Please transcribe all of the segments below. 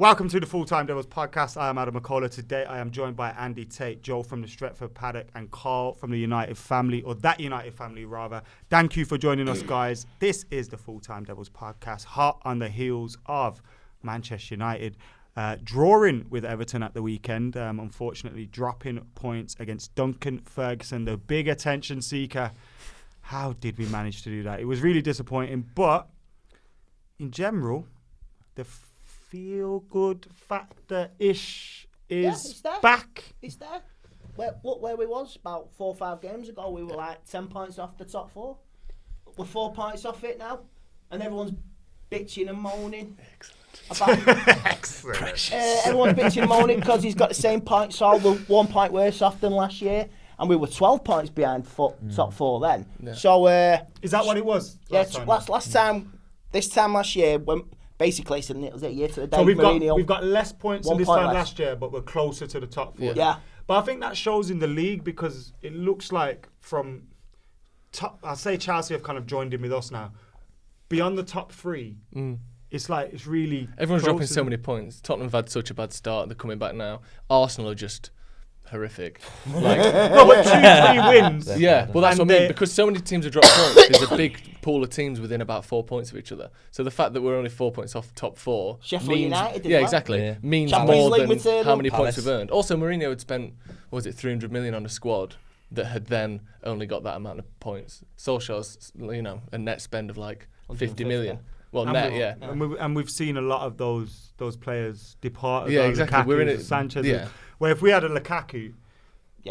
Welcome to the Full-Time Devils podcast. I am Adam McKola. Today I am joined by Andy Tate, Joe from the Stretford Paddock and Karl from the United family, or ThatUTDFamily rather. Thank you for joining us, guys. This is the Full-Time Devils podcast, hot on the heels of Manchester United drawing with Everton at the weekend, unfortunately dropping points against Duncan Ferguson, the big attention seeker. How did we manage to do that? It was really disappointing, but in general, the feel-good factor-ish is back. It's there. Look where we was about 4 or 5 games ago. We were like 10 points off the top 4. We're 4 points off it now, and everyone's bitching and moaning. Excellent. Everyone's bitching and moaning because he's got the same points, so we're 1 point worse off than last year, and we were 12 points behind top 4 then. Yeah. So is that what it was? Last time, this time last year when. Basically, it was a year to the day. So we've got less points than this time last year, but we're closer to the top 4. Yeah. But I think that shows in the league because it looks like from top, I'd say Chelsea have kind of joined in with us now. Beyond the top 3, it's like it's really everyone's dropping so many points. Tottenham have had such a bad start; they're coming back now. Arsenal are just horrific. Like, no, but 2-3 wins. Yeah, well that's what I mean. Because so many teams have dropped points, there's a big pool of teams within about 4 points of each other. So the fact that we're only 4 points off top 4 Sheffield United, means Champions more League than how many points we've earned. Also, Mourinho had spent, what was it, 300 million on a squad that had then only got that amount of points. Solskjaer's, a net spend of like 50 million. Well, and we've seen a lot of those players depart. Yeah, exactly. Lukaku, We're in it. Sanchez. Yeah. Where if we had a Lukaku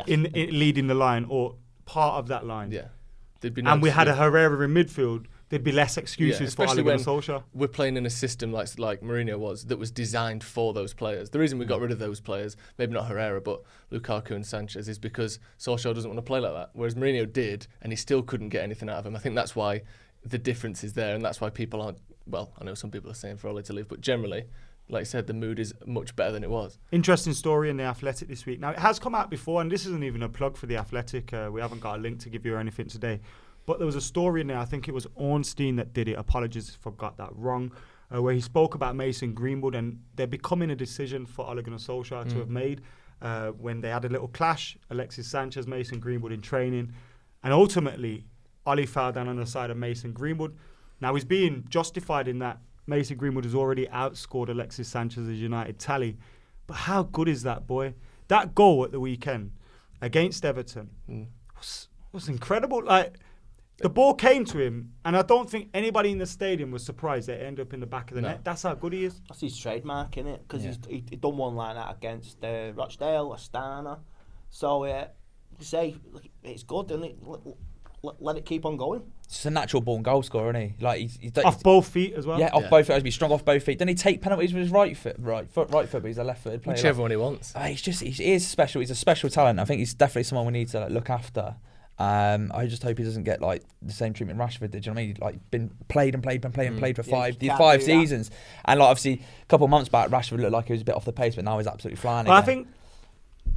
in leading the line or part of that line, there'd be and we had a Herrera in midfield, there'd be less excuses for Ole Gunnar Solskjaer. We're playing in a system like Mourinho was that was designed for those players. The reason we got rid of those players, maybe not Herrera, but Lukaku and Sanchez, is because Solskjaer doesn't want to play like that. Whereas Mourinho did, and he still couldn't get anything out of him. I think that's why the difference is there, and that's why people aren't. Well, I know some people are saying for Ole to leave, but generally, like I said, the mood is much better than it was. Interesting story in The Athletic this week. Now, it has come out before, and this isn't even a plug for The Athletic. We haven't got a link to give you or anything today. But there was a story in there, I think it was Ornstein that did it. Apologies if I got that wrong. Where he spoke about Mason Greenwood, and they're becoming a decision for Ole Gunnar Solskjaer to have made when they had a little clash. Alexis Sanchez, Mason Greenwood in training. And ultimately, Ole fell down on the side of Mason Greenwood. Now, he's being justified in that Mason Greenwood has already outscored Alexis Sanchez's United tally. But how good is that, boy? That goal at the weekend against Everton was incredible. Like, the ball came to him, and I don't think anybody in the stadium was surprised that it ended up in the back of the net. That's how good he is. That's his trademark, isn't it? Because he done one like that against Rochdale, Astana. So, it's good, isn't it? Let it keep on going. He's a natural born goal scorer, isn't he? Like he's off both feet as well. Yeah, off both feet. He's strong off both feet. Doesn't he take penalties with his right foot, but he's a left-footed player. Whichever one he wants. He is special. He's a special talent. I think he's definitely someone we need to look after. I just hope he doesn't get like the same treatment Rashford did. Do you know what I mean? Like been played for 5 seasons, and like obviously a couple of months back, Rashford looked like he was a bit off the pace, but now he's absolutely flying. Well, I think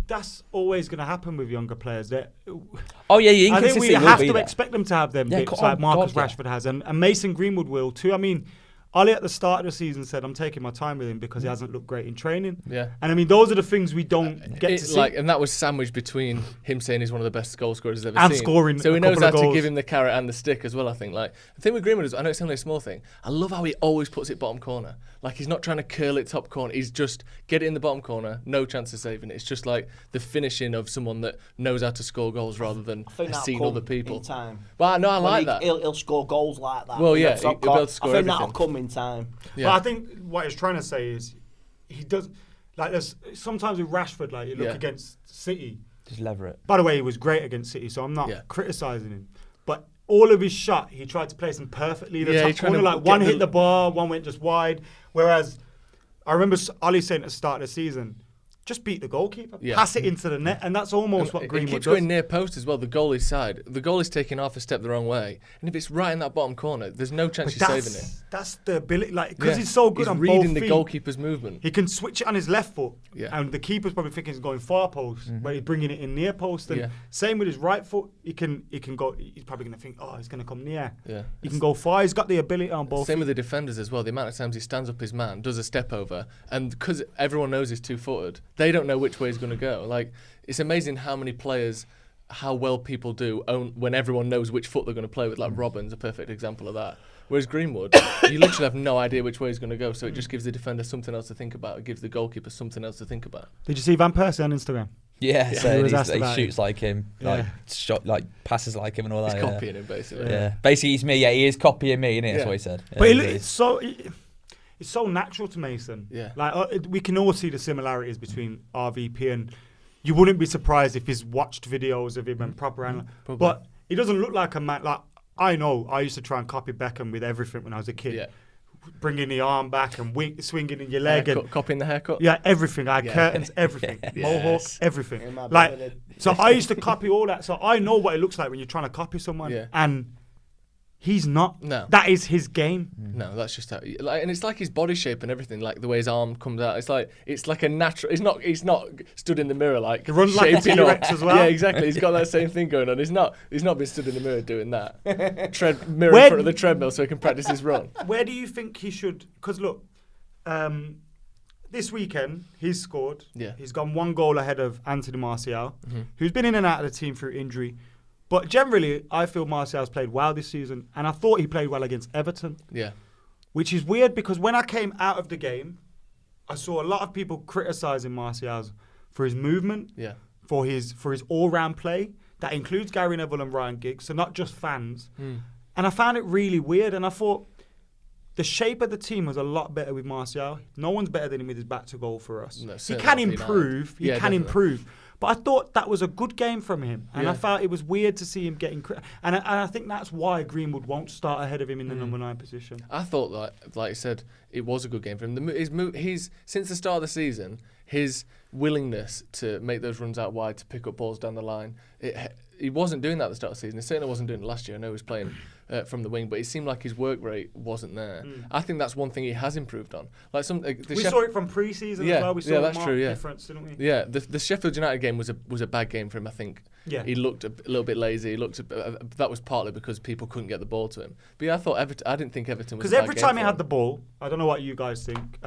that's always going to happen with younger players. I think we have to expect them to have them dips like Marcus Rashford has, and Mason Greenwood will too. I mean, Ole at the start of the season said, I'm taking my time with him because he hasn't looked great in training. Yeah. And I mean, those are the things we don't get to see. And that was sandwiched between him saying he's one of the best goal scorers he's ever and seen. Scoring so he knows how to give him the carrot and the stick as well, I think. Like, the thing with Greenwood is, I know it's only a small thing, I love how he always puts it bottom corner. Like, he's not trying to curl it top corner. He's just get it in the bottom corner, no chance of saving it. It's just like the finishing of someone that knows how to score goals rather than seeing other people. In time. Well, no, I like that. He'll score goals like that. Well, yeah, he'll be able to score I think everything. that'll come in time. Yeah. But I think what he's trying to say is he does, like, there's sometimes with Rashford, like, you look against City. Just lever it. By the way, he was great against City, so I'm not criticising him. But all of his shot, he tried to place them perfectly. The top corner, like, one hit the bar, one went just wide. Whereas I remember Ole saying at the start of the season, just beat the goalkeeper, Yeah. pass it into the net, and that's almost what It Greenwood keeps does. going near post as well, the goalie's side. The goalie's taking half a step the wrong way, and if it's right in that bottom corner, there's no chance But you're saving it. That's the ability, like, because Yeah. he's so good He's on reading both the feet. goalkeeper's movement. He can switch it on his left foot, Yeah. and the keeper's probably thinking he's going far post, but he's bringing it in near post. And Yeah. same with his right foot, he can go. He's probably going to think, oh, he's going to come near. Yeah. He can go far. He's got the ability on both. Same with the defenders as well. The amount of times he stands up his man, does a step over, and because everyone knows he's two-footed, they don't know which way he's going to go. Like, it's amazing how many players, how well people do when everyone knows which foot they're going to play with. Like Robben's a perfect example of that. Whereas Greenwood, you literally have no idea which way he's going to go, so it just gives the defender something else to think about. It gives the goalkeeper something else to think about. Did you see Van Persie on Instagram? Yeah, so He was asked he about shoots like him, like passes like him and all that. He's copying him, basically. Yeah. Basically, he's me. Yeah, he is copying me, innit? That's Yeah. what he said. Yeah, But he is. it's so natural to Mason. Yeah. Like we can all see the similarities between RVP, and you wouldn't be surprised if he's watched videos of him and proper analysis. Probably. But he doesn't look like a man. Like I know, I used to try and copy Beckham with everything when I was a kid. Yeah. Bringing the arm back and swinging in your leg and Copying the haircut. yeah, everything. I had Yeah. curtains, everything, mohawk, Yes. everything. Yeah, my Like, brother did. so I used to copy all that. So I know what it looks like when you're trying to copy someone, Yeah. and he's not. No. That is his game. No, that's just how. Like, and it's like his body shape and everything, like the way his arm comes out. It's like a natural. He's not stood in the mirror like He runs like a shaping up. T-Rex as well. Yeah, exactly. He's got that same thing going on. He's not been stood in the mirror doing that. Mirror Where- in front of the treadmill so he can practice his run. Where do you think he should? Because look, this weekend he's scored. Yeah. He's gone one goal ahead of Anthony Martial, who's been in and out of the team through injury. But generally, I feel Martial's played well this season, and I thought he played well against Everton, Yeah. which is weird because when I came out of the game, I saw a lot of people criticising Martial for his movement, Yeah. for his all-round play. That includes Gary Neville and Ryan Giggs, so not just fans. And I found it really weird, and I thought the shape of the team was a lot better with Martial. No one's better than him with his back to goal for us. No, He certainly can not for United. improve. He Yeah, can definitely. improve. But I thought that was a good game from him, and I Yeah. felt it was weird to see him getting and I think that's why Greenwood won't start ahead of him in the number 9 position. I thought like you said, it was a good game for him. He's since the start of the season, his willingness to make those runs out wide to pick up balls down the line. He wasn't doing that at the start of the season. He certainly wasn't doing it last year. I know he was playing from the wing, but it seemed like his work rate wasn't there. I think that's one thing he has improved on. Like We saw it from pre-season Yeah, as well. We saw yeah, a that's marked true, yeah. difference, didn't we? Yeah, the Sheffield United game was a bad game for him. I think. Yeah. He looked a little bit lazy. He looked that was partly because people couldn't get the ball to him. But yeah, I didn't think Everton was. Because a bad every game time for he him. had the ball, I don't know what you guys think.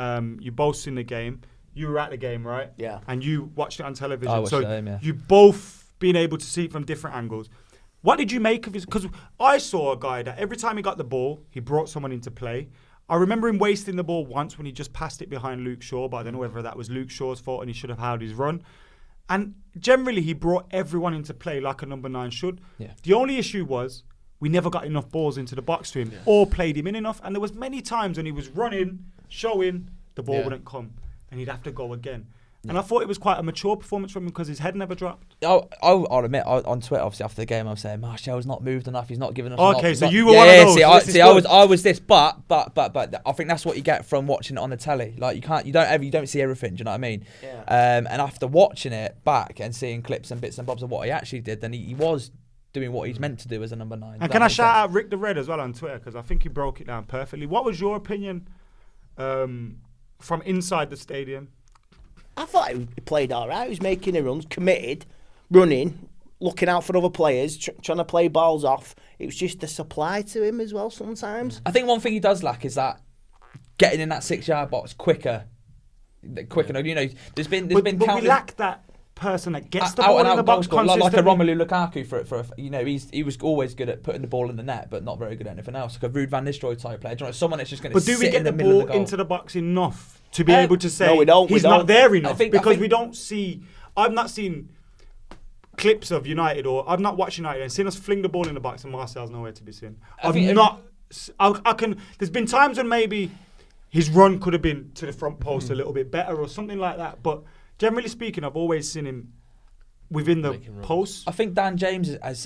You both seen the game. You were at the game, right? Yeah. And you watched it on television. I watched so the game, yeah. you both been able to see it from different angles. What did you make of his? Because I saw a guy that every time he got the ball, he brought someone into play. I remember him wasting the ball once when he just passed it behind Luke Shaw, but I don't know whether that was Luke Shaw's fault and he should have held his run. And generally, he brought everyone into play like a number 9 should. Yeah. The only issue was we never got enough balls into the box to him or played him in enough. And there was many times when he was running, showing, the ball wouldn't come. And he'd have to go again. And I thought it was quite a mature performance from him because his head never dropped. I'll admit on Twitter, obviously after the game, I was saying Martial's not moved enough. He's not given us. Okay, enough. so He's you not- were one of those. Yeah, This is see, good. I was this, but I think that's what you get from watching it on the telly. Like you don't see everything. Do you know what I mean? Yeah. And after watching it back and seeing clips and bits and bobs of what he actually did, then he was doing what he's meant to do as a number 9. And can I shout out Rick the Red as well on Twitter because I think he broke it down perfectly. What was your opinion from inside the stadium? I thought he played all right. He was making the runs, committed, running, looking out for other players, trying to play balls off. It was just the supply to him as well sometimes. I think one thing he does lack is that getting in that 6-yard box quicker. You know, there's been But we countless- lack that person that gets the out ball and in out the box goal scorer, like a consistently. Romelu Lukaku for you know he was always good at putting the ball in the net, but not very good at anything else. Like a Ruud van Nistelrooy type player, you know, someone that's just going to But do we sit get in the the middle of ball the goal. into the box enough to be able to say no, we don't, he's we not don't. there enough? I think- Because we don't see. I've not seen clips of United, or I've not watched United and seen us fling the ball in the box and Martial's nowhere to be seen. I I've think not. I can. There's been times when maybe his run could have been to the front post a little bit better or something like that. But generally speaking, I've always seen him within the Making runs. post. I think Dan James has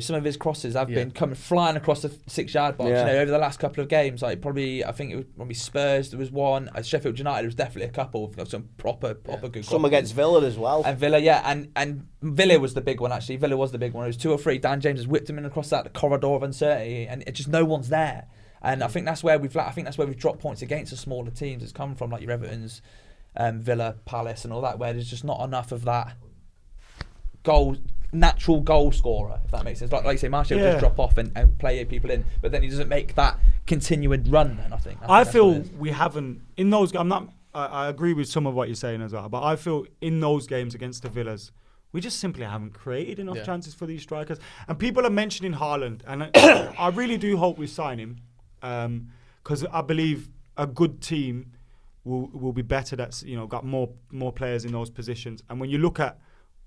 some of his crosses have been coming flying across the 6-yard box. Over the last couple of games, I think it was probably Spurs. There was one. At Sheffield United, there was definitely a couple of some proper good. Some against Villa as well. And Villa, and Villa was the big one actually. Villa was the big one. It was 2 or 3. Dan James has whipped him in across that corridor of uncertainty, and it just no one's there. And I think that's where we've dropped points against the smaller teams. It's come from like your Everton's, Villa, Palace, and all that, where there's just not enough of that natural goal scorer, if that makes sense. Like you say, Martial will just drop off and play people in, but then he doesn't make that continued run. Then I feel we haven't in those. I agree with some of what you're saying as well, but I feel in those games against the Villas, we just simply haven't created enough chances for these strikers. And people are mentioning Haaland, and I really do hope we sign him, because I believe a good team will be better. That's got more players in those positions. And when you look at,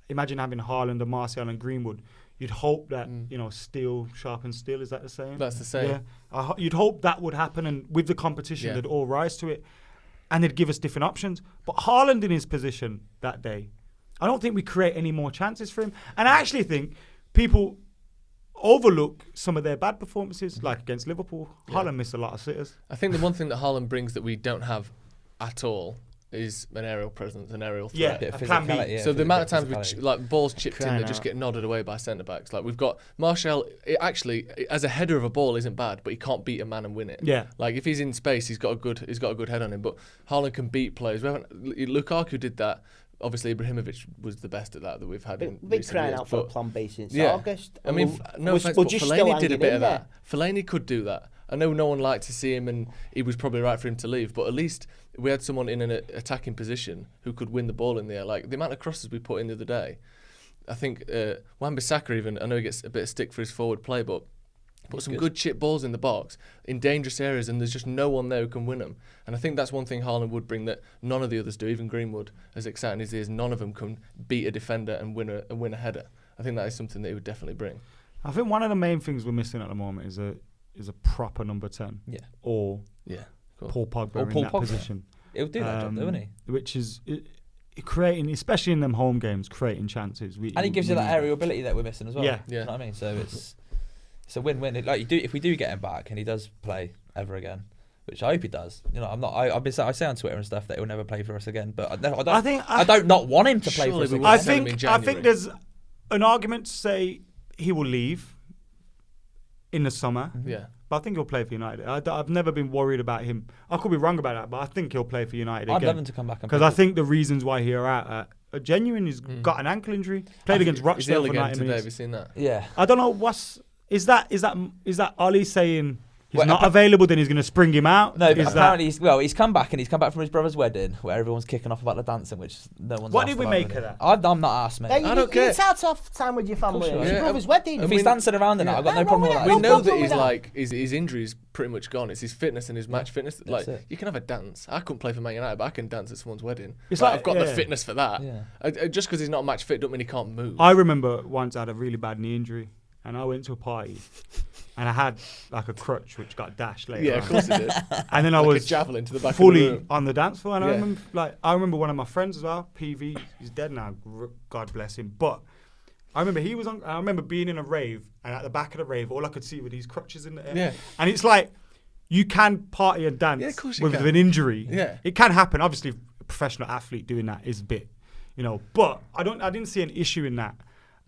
imagine having Haaland and Martial and Greenwood, you'd hope that steel sharpens steel. Is that the saying? That's the saying. Yeah, you'd hope that would happen, and with the competition, they'd all rise to it, and they'd give us different options. But Haaland in his position that day, I don't think we create any more chances for him. And I actually think people overlook some of their bad performances, like against Liverpool. Haaland missed a lot of sitters. I think the one thing that Haaland brings that we don't have at all is an aerial presence, an aerial threat. So the amount of times balls chipped in that just get nodded away by centre backs. Like we've got Martial. Actually, as a header of a ball isn't bad, but he can't beat a man and win it. Yeah. Like if he's in space, he's got a good head on him. But Haaland can beat players. Lukaku did that. Obviously, Ibrahimovic was the best at that we've had in Been crying years, out for a plan B since yeah. August. I mean, no offence, but Fellaini did a bit of that. Fellaini could do that. I know no one liked to see him, and he was probably right for him to leave, but at least we had someone in an attacking position who could win the ball in the air. Like the amount of crosses we put in the other day, I think Wan-Bissaka even, I know he gets a bit of stick for his forward play, but put some good chip balls in the box in dangerous areas, and there's just no one there who can win them. And I think that's one thing Haaland would bring that none of the others do. Even Greenwood, as exciting as he is, none of them can beat a defender and win a header. I think that is something that he would definitely bring. I think one of the main things we're missing at the moment is a proper number 10. Yeah. Or Paul Pogba in that position. He'll do that job, won't he? Which is creating, especially in them home games, creating chances. And he gives you that aerial ability that we're missing as well. Yeah. You know what I mean? So it's a win-win. Like if we do get him back and he does play ever again, which I hope he does. I say on Twitter and stuff that he'll never play for us again. But I don't not want him to play for us again. I think there's an argument to say he will leave in the summer. Yeah. But I think he'll play for United. I've never been worried about him. I could be wrong about that, but I think he'll play for United again. I'd love him to come back. Because I think the reasons why he's out are genuine. He's got an ankle injury. Played against Rochdale for 90 minutes. Have you seen that? Yeah. I don't know is that Ollie saying he's not available, then he's going to spring him out? No, but apparently he's come back, and he's come back from his brother's wedding where everyone's kicking off about the dancing, which no one's What did we make of that? I'm not asked, mate. I don't care. It's out of time with your family. It's your brother's wedding. If he's dancing around in that, I've got no problem with that. We know that his injury is pretty much gone. It's his fitness and his match fitness. Like you can have a dance. I couldn't play for Man United, but I can dance at someone's wedding. It's like I've got the fitness for that. Yeah. Just because he's not match fit, don't mean he can't move. I remember once I had a really bad knee injury, and I went to a party, and I had like a crutch which got dashed later. Yeah, of course it did. And then I was a javelin to the back fully of the room. on the dance floor. And I remember one of my friends as well, PV. He's dead now. God bless him. But I remember he was on. I remember being in a rave, and at the back of the rave, all I could see were these crutches in the air. Yeah. And it's like you can party and dance with an injury. Yeah. It can happen. Obviously, a professional athlete doing that is a bit, But I didn't see an issue in that.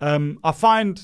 I find,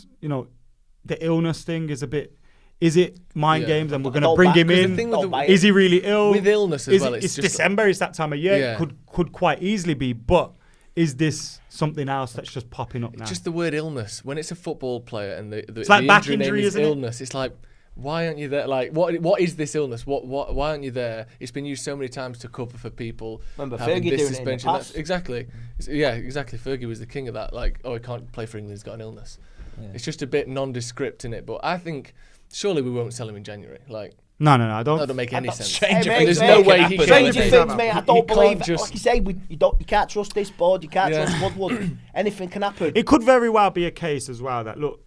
the illness thing is a bit. Is it mind games and we're going to bring him in? Is he really ill? With illness as well. It's December. It's that time of year. Yeah. It could quite easily be. But is this something else that's just popping up now? Just the word illness. When it's a football player and the like back injury injury, name is isn't illness, it's like, why aren't you there? Like, what is this illness? Why aren't you there? It's been used so many times to cover for people. Remember having Fergie this doing suspension. it in the past. Exactly. Yeah, exactly. Fergie was the king of that. Like, he can't play for England. He's got an illness. Yeah. It's just a bit nondescript in it. But I think surely we won't sell him in January. Like, no, I don't. That don't make any sense. There's no way he can. Stranger things, mate. I don't believe. Like you say, you can't trust this board. You can't trust Woodward. Anything can happen. It could very well be a case as well that look.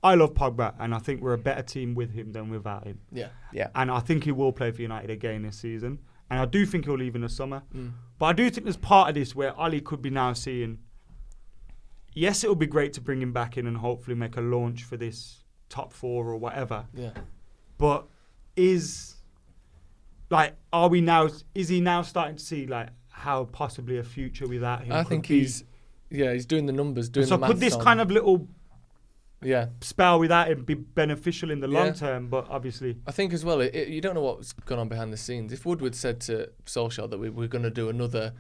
I love Pogba, and I think we're a better team with him than without him. Yeah. And I think he will play for United again this season. And I do think he'll leave in the summer. But I do think there's part of this where Ollie could be now seeing yes, it would be great to bring him back in and hopefully make a launch for this top 4 or whatever. Yeah. But is he now starting to see like how possibly a future without him? I think he's doing the numbers, doing so the maths. could this on- kind of little Yeah. spell without him be beneficial in the long term? But obviously, I think as well, you don't know what's gone on behind the scenes. If Woodward said to Solskjaer that we're going to do another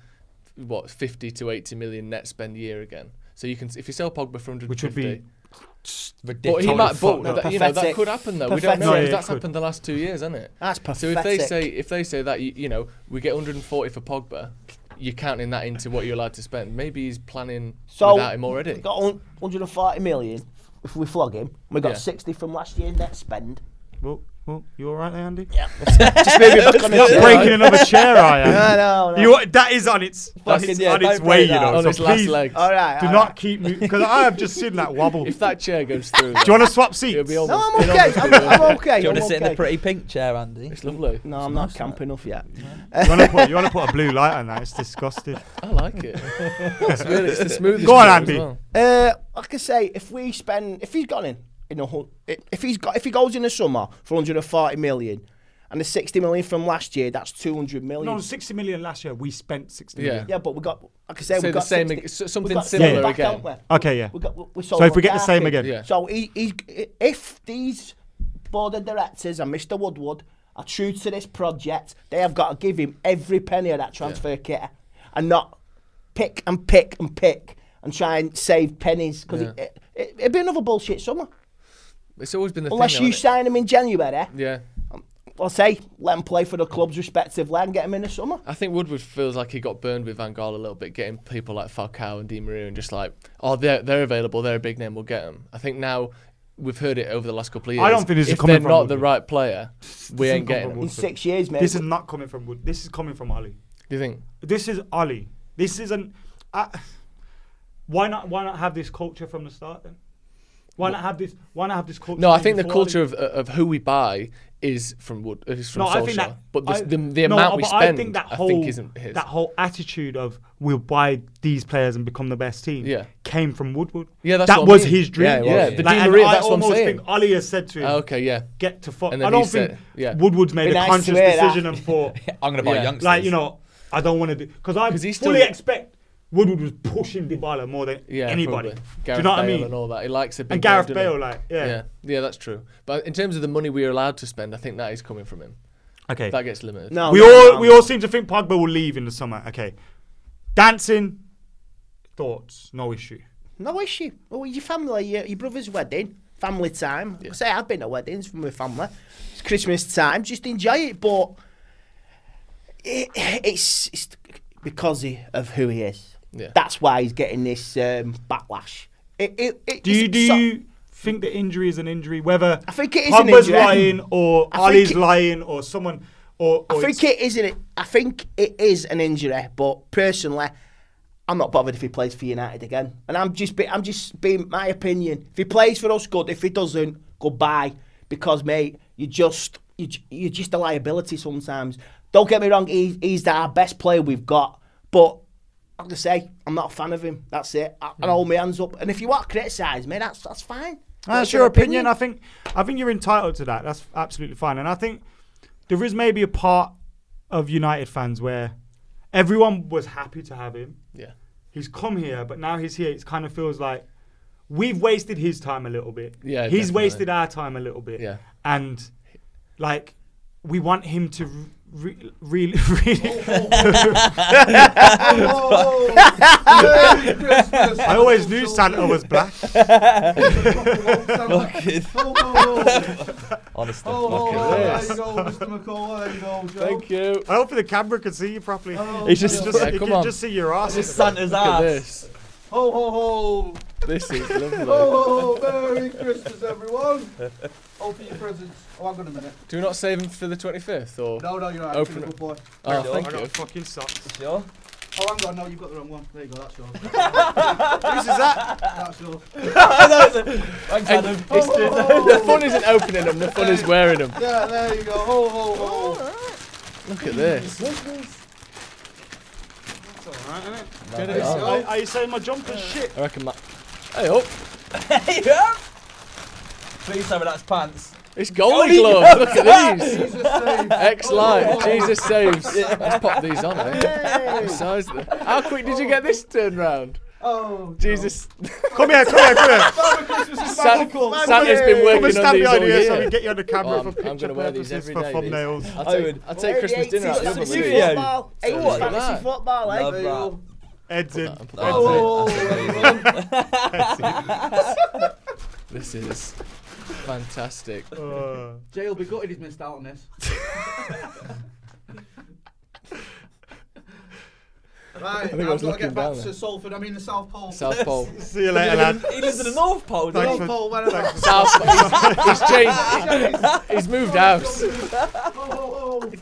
50 to 80 million net spend year again, so you can, if you sell Pogba for 150, which would be but ridiculous. he might, Fuck no. that could happen though. We don't know. No, yeah, Because that's it could. happened the last 2 years, hasn't it? That's pathetic. So if they say that we get 140 for Pogba, you're counting that into what you're allowed to spend. Maybe he's planning without him already. We got 140 million. If we flog him, we got Yeah. 60 from last year's net spend. well, you all right there, Andy? Yeah. Just maybe back on his chair. Breaking another chair, I am. No. That is on its Fucking yeah, on its don't way, break you that. know. On So his last please legs. All right. do not keep me because I have just seen that wobble. If that chair goes through, Do you want to swap it'll seats? be No, almost. I'm okay. I'm okay. Do you want I'm to sit in the okay. pretty pink chair, Andy? It's lovely. No, I'm not camp enough yet. You want to put a blue light on that? It's disgusting. I like it. It's the smoothest. Go on, chair as Andy. well. Like I say, if he's gone in, if he goes in the summer for 140 million, and the 60 million from last year, that's 200 million. No, 60 million last year. We spent 60 Yeah. million. Yeah, but we got, like I say, Say we the got same, 60, something we got similar similar back, again. haven't we? Okay, yeah. We So if we get the same McCarthy. again, Yeah. So if these board of directors and Mr. Woodward are true to this project, they have got to give him every penny of that transfer kit and not pick and try and save pennies because it'd be another bullshit summer. It's always been the Unless thing. you sign him in January, Yeah. I'll say let him play for the clubs respectively and get him in the summer. I think Woodward feels like he got burned with Van Gaal a little bit, getting people like Falcao and Di Maria and just like, they're available, they're a big name, we'll get them. I think now we've heard it over the last couple of years. I don't think this is if coming they're from not Woodward. the right player, we ain't isn't coming getting from them. In Woodward. 6 years, mate. This is not coming from Wood. This is coming from Ollie. Do you think? This is Ollie. This isn't. Why not have this culture from the start then? Why not have this culture? No, I think the before culture Ollie? of who we buy is from No, I think Solskjaer. that. But I- the no, amount we but spend, I think that isn't his. that whole attitude of we'll buy these players and become the best team. Yeah. Came from Woodward. Yeah, that's that what I was mean. his dream. Yeah, it was. Yeah, the Like, Di and Maria, I that's what I'm almost saying. think Ollie has said to him, Okay, yeah. get to fuck. And then I don't he think said- yeah. Woodward's made Be a nice to conscious hear that. decision and thought, I'm going to buy Yeah. youngsters. like, I don't want to do because I 'Cause he's fully still- expect Woodward was pushing Dybala more than Probably. anybody. Do Gareth you know what I Bale mean? and all that. He likes a big And Gareth name, doesn't he? Bale, like, yeah. Yeah, that's true. But in terms of the money we're allowed to spend, I think that is coming from him. Okay. That gets limited. No, We all seem to think Pogba will leave in the summer. Okay. Dancing, thoughts, no issue. No issue. Oh, your family, your brother's wedding, family time. Yeah. I say I've been to weddings from my family. It's Christmas time. Just enjoy it, but it's because of who he is. Yeah. That's why he's getting this backlash. Do you think the injury is an injury? Whether I think it is an Pogba's injury. lying or I think Ollie's it- lying or someone or I think it is. I think it is an injury, but personally, I'm not bothered if he plays for United again. And I'm just being my opinion. If he plays for us, good. If he doesn't, goodbye. Because mate, you're just a liability sometimes. Don't get me wrong. He's our best player we've got, but like I say, I'm not a fan of him. That's it. I hold my hands up. And if you want to criticise me, that's fine. That's your opinion. I think you're entitled to that. That's absolutely fine. And I think there is maybe a part of United fans where everyone was happy to have him. Yeah. He's come here, but now he's here. It kind of feels like we've wasted his time a little bit. Yeah, he's definitely. wasted our time a little bit. Yeah. And like we want him to really. I always knew Santa was black. Honestly. There you go, Mr. McKola. There you go, Joe. Thank you. I hope the camera can see you properly. He's just, You Yeah, come can on. just see your ass. just Santa's Look at ass. this. Ho, ho, ho. This is lovely. Ho, ho, Merry Christmas, everyone. Open your presents. Oh, hang on a minute. Do we not save him for the 25th or? No, you're right. Open Open it. good boy. Oh, I thank got you. fucking socks. Sure. Oh, hang on. No, you've got the wrong one. There you go. That's yours. Whose is that? That's yours. Thanks, And Adam. the fun isn't opening them. The fun is wearing them. Yeah, there you go. Ho, ho, ho. Look at this. That's alright, isn't it? Get No, it. no. Are you saying my jumper's shit? I reckon Hey up. Yeah. Please tell me that's pants. It's goalie gloves. Look at these. Jesus save. X-Light. Jesus saves. Let's pop these on, eh? What size are they? How quick did you get this turned round? Oh, Jesus. Come here. Father Christmas is magical. Santa's been Come and working on stand these behind all here so we year. can get you on the camera Oh, for I'm picture gonna wear these purposes every for day, thumbnails. I'll take Christmas dinner out. Fantasy Studio. football. Look at Fantasy that. football, eh? Love There you that. go. Heads in. Put that Oh, This is fantastic. Jay will be gutted he's missed out on this. Right, think I I've was got to looking get back down to there. Salford. I mean the South Pole. South Pole. See you later, lad. He lives in the North Pole. Thanks South for- Pole, whatever. South Pole. He's changed. He's moved house.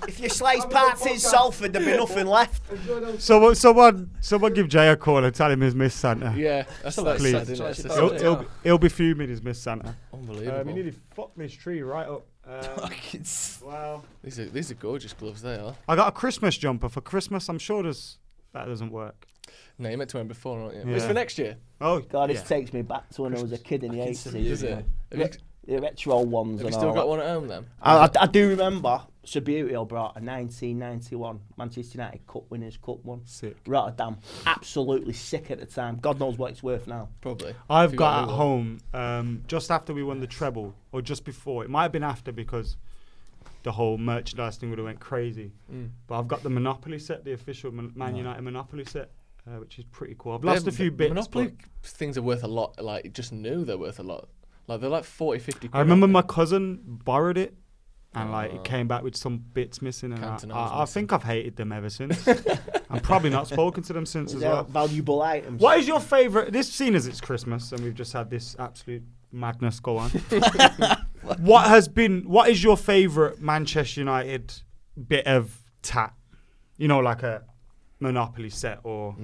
If you slice parts in Salford, there'd be nothing left. Someone give Jay a call and tell him he's missed Santa. Yeah, that's Please. sad, isn't it? That's He'll- sad. He'll be fuming he's missed Santa. Unbelievable. He nearly fucked this tree right up. Wow. These are gorgeous gloves. They are. I got a Christmas jumper for Christmas. I'm sure that doesn't work. No, you meant to wear them before, aren't you? Yeah. It's for next year. Oh, God, this yeah. takes me back to when I was a kid in the 80s. Is it? Have you, The retro ones have you and still all got that. one at home then? I do remember Sir Beauty brought a 1991 Manchester United Cup Winners' Cup one. Sick. Rotterdam. Absolutely sick at the time. God knows what it's worth now. Probably. I've If you got a at new one. home just after we won the treble, or just before. It might have been after because the whole merchandise thing would have went crazy. But I've got the Monopoly set, the official Man United Monopoly set, which is pretty cool. I've lost a few bits. Monopoly things are worth a lot. Like, just knew they're worth a lot. Like, they're like 40, 50 quid. I remember my cousin borrowed it, and it came back with some bits missing, and Cantonals I think I've hated them ever since. I'm probably not spoken to them since as They're well. valuable items. What is your favourite? This scene as it's Christmas, and we've just had this absolute madness go on. What is your favourite Manchester United bit of tat? You know, like a Monopoly set or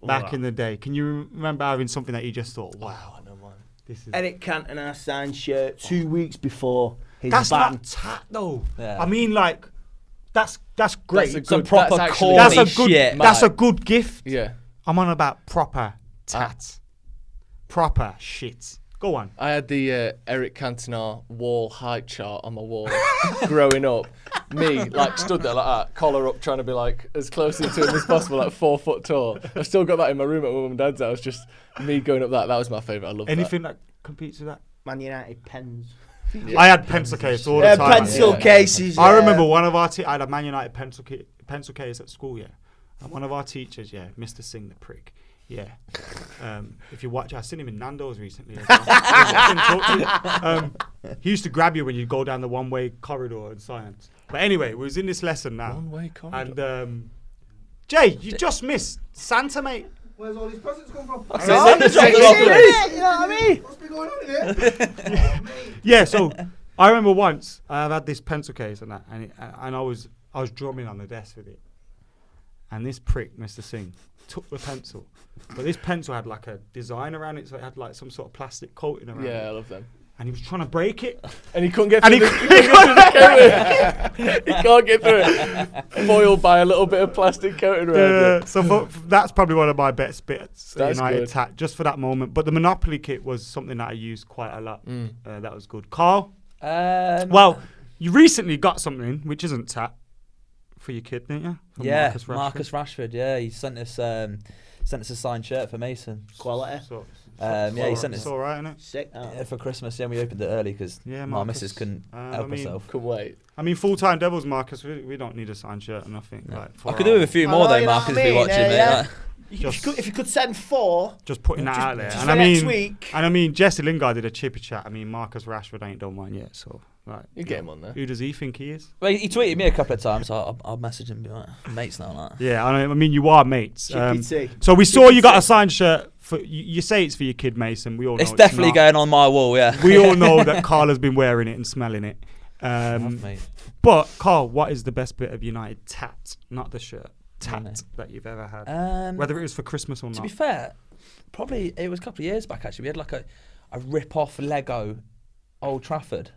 back in the day. Can you remember having something that you just thought, wow, I know mine. this is... Eric Cantona signed shirt 2 weeks before his That's ban. not tat though. Yeah. I mean, like, that's great. That's a good, proper that's actually- corny That's a good. shit. That's a good gift. Yeah. I'm on about proper tat, proper shit. Go on. I had the Eric Cantona wall height chart on my wall growing up. Me, like, stood there like that, collar up, trying to be, like, as close to him as possible, like 4 foot tall. I've still got that in my room at my mum and dad's house, just me going up that. That was my favourite. I love Anything that competes with that. Man United pens. I had pencil case all the time. Pencil Yeah. cases. I yeah. remember one of our I had a Man United pencil case at school, yeah. And one of our teachers, yeah, Mr. Singh the prick, yeah. If you watch, I've seen him in Nando's recently. As well. He used to grab you when you go down the one-way corridor in science. But anyway, we was in this lesson now. One-way corridor. And Jay, you just missed Santa, mate. Where's all these presents come from? You know what I mean? What's been going on here? Yeah, so I remember once I've had this pencil case and that, and I was drumming on the desk with it, and this prick, Mr. Singh, took the pencil, but this pencil had like a design around it, so it had like some sort of plastic coating around Yeah, I it, love them. and he was trying to break it, And he couldn't get and through he he can't get through it. Foiled by a little bit of plastic coating around it. so that's probably one of my best bits. That's United good. tat, just for that moment. But the Monopoly kit was something that I used quite a lot. That was good. Carl, well, you recently got something which isn't tat for your kid, didn't you? From Yeah, Marcus Rashford. Marcus Rashford. Yeah, he sent us a signed shirt for Mason. Quality. So, Yeah, he sent it's us all right, isn't it? Sick. for Christmas. Yeah, we opened it early because Yeah, my Marcus. missus couldn't I help mean, herself. Couldn't wait. I mean, full-time Devils, Marcus. We don't need a signed shirt or nothing. Like, I could do with a few I more know, though, you know Marcus, what I if you're mean, watching, mate. yeah. Like, If you could send 4, just putting that out there. just And for I next mean, week. and I mean, Jesse Lingard did a chipper chat. I mean, Marcus Rashford ain't done one yet, so right. You get him on there. Who does he think he is? well, he tweeted me a couple of times, so I'll message him and be like, mates now. Like. Yeah, I mean, you are mates. Chippy T. So we saw you got a signed shirt. You say it's for your kid, Mason. We all know It's definitely not. going on my wall, yeah. We all know that Carl has been wearing it and smelling it. Mate. But Carl, what is the best bit of United tat? Not the shirt. Tat No. that you've ever had. Whether it was for Christmas or not. To be fair, probably it was a couple of years back actually. We had like a rip-off Lego Old Trafford.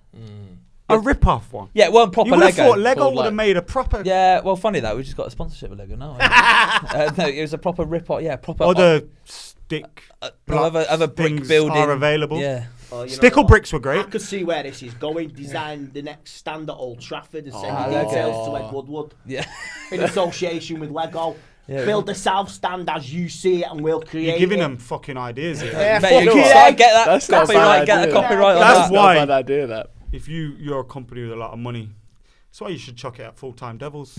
A rip-off one. Yeah, it wasn't proper You would have Lego. thought Lego Called, would have like- made a proper... Yeah, well, funny that we just got a sponsorship with Lego. No, no, it was a proper rip-off. Yeah, proper. Or the stick other brick things building are available. Yeah. Oh, you know Stickle what? bricks were I great. could see where this is going. Design the next stand at Old Trafford and send I the like details it. to Ed Woodward Yeah. in association with Lego. Yeah. Build the south stand as you see it, and we'll create. You're giving it. them fucking ideas here. Yeah, Mate, fuck you it. start, get that That's not a bad copyright. Get the idea. copyright on That's that. why- Not a bad idea, that. If you're a company with a lot of money, that's why you should chuck it at Full-Time Devils.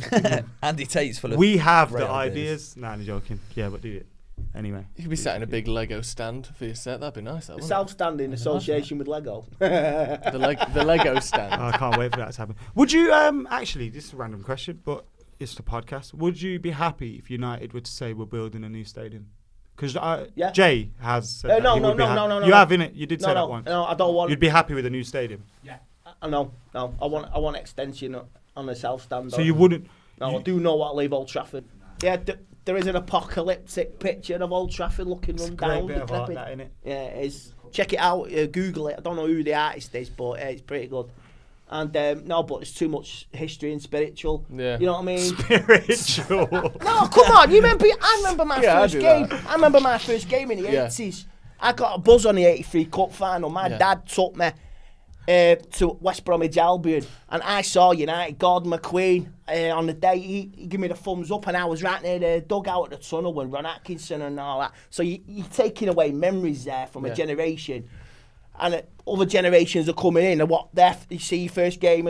Andy Tate's full of. We have great the ideas. ideas. Nah, I'm joking. Yeah, but do it. Anyway. You could be sat in a big Lego stand for your set. That'd be nice, that, The wouldn't south stand in association with Lego. it? The Lego stand. I can't wait for that to happen. Would you, actually, this is a random question, but it's the podcast. Would you be happy if United were to say we're building a new stadium? Because Yeah. Jay has said that no, he no, would be no, happy. no, no, You no. have, innit? You did say that No, once. no, I don't want. You'd be happy with a new stadium. No. I want extension on the south stand. So you wouldn't... No, I do not want to leave Old Trafford. Yeah, there is an apocalyptic picture of Old Trafford looking run down. Great bit of art, decrepit. that, innit? Yeah, it is. Check it out. Google it. I don't know who the artist is, but it's pretty good. And no, but it's too much history and spiritual. Yeah. You know what I mean? Spiritual. No, come on. I remember my Yeah, I first do game. that. I remember my first game in the Yeah. 80s. I got a buzz on the 83 Cup final. My Yeah. dad took me to West Bromwich Albion, and I saw United. Gordon McQueen on the day he gave me the thumbs up, and I was right near the dugout at the tunnel when Ron Atkinson and all that. So you're taking away memories there from a generation, and other generations are coming in. And you see your first game